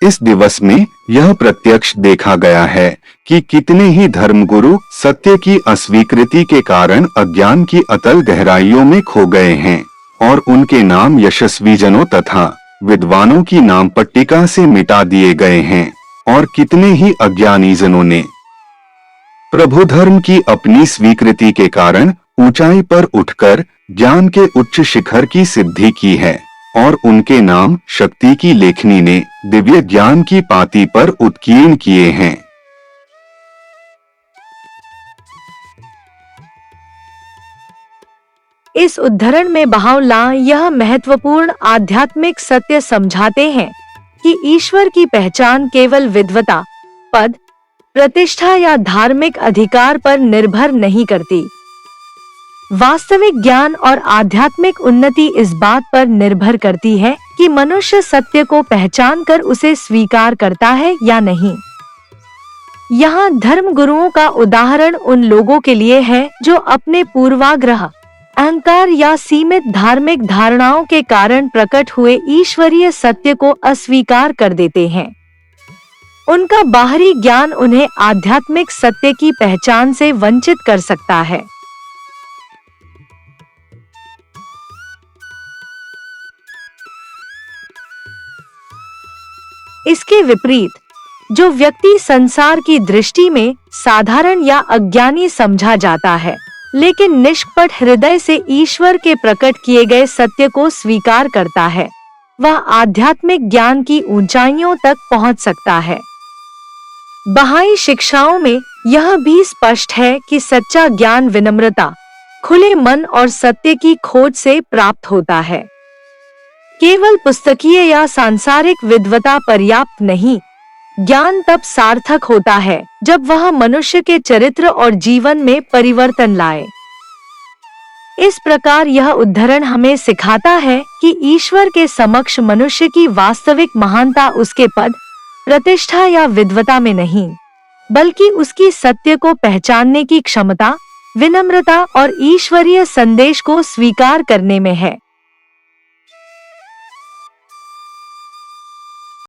इस दिवस में यह प्रत्यक्ष देखा गया है कि कितने ही धर्मगुरु सत्य की अस्वीकृति के कारण अज्ञान की अतल गहराइयों में खो गए हैं और उनके नाम यशस्वी जनों तथा विद्वानों की नाम पट्टिका से मिटा दिए गए हैं और कितने ही अज्ञानी जनों ने प्रभु धर्म की अपनी स्वीकृति के कारण ऊंचाई पर उठकर ज्ञान के उच्च शिखर की सिद्धि की है और उनके नाम शक्ति की लेखनी ने दिव्य ज्ञान की पाती पर उत्कीर्ण किए हैं। इस उद्धरण में बाओला यह महत्वपूर्ण आध्यात्मिक सत्य समझाते हैं कि ईश्वर की पहचान केवल विद्वता, पद, प्रतिष्ठा या धार्मिक अधिकार पर निर्भर नहीं करती। वास्तविक ज्ञान और आध्यात्मिक उन्नति इस बात पर निर्भर करती है कि मनुष्य सत्य को पहचान कर उसे स्वीकार करता है या नहीं। यहाँ धर्म गुरुओं का उदाहरण उन लोगों के लिए है जो अपने पूर्वाग्रह, अहंकार या सीमित धार्मिक धारणाओं के कारण प्रकट हुए ईश्वरीय सत्य को अस्वीकार कर देते हैं। उनका बाहरी ज्ञान उन्हें आध्यात्मिक सत्य की पहचान से वंचित कर सकता है। इसके विपरीत जो व्यक्ति संसार की दृष्टि में साधारण या अज्ञानी समझा जाता है, लेकिन निष्कपट हृदय से ईश्वर के प्रकट किए गए सत्य को स्वीकार करता है, वह आध्यात्मिक ज्ञान की ऊंचाइयों तक पहुंच सकता है। बहाई शिक्षाओं में यह भी स्पष्ट है कि सच्चा ज्ञान विनम्रता, खुले मन और सत्य की खोज से प्राप्त होता है। केवल पुस्तकीय या सांसारिक विद्वता पर्याप्त नहीं, ज्ञान तब सार्थक होता है जब वह मनुष्य के चरित्र और जीवन में परिवर्तन लाए। इस प्रकार यह उद्धरण हमें सिखाता है कि ईश्वर के समक्ष मनुष्य की वास्तविक महानता उसके पद, प्रतिष्ठा या विद्वता में नहीं, बल्कि उसकी सत्य को पहचानने की क्षमता, विनम्रता और ईश्वरीय संदेश को स्वीकार करने में है।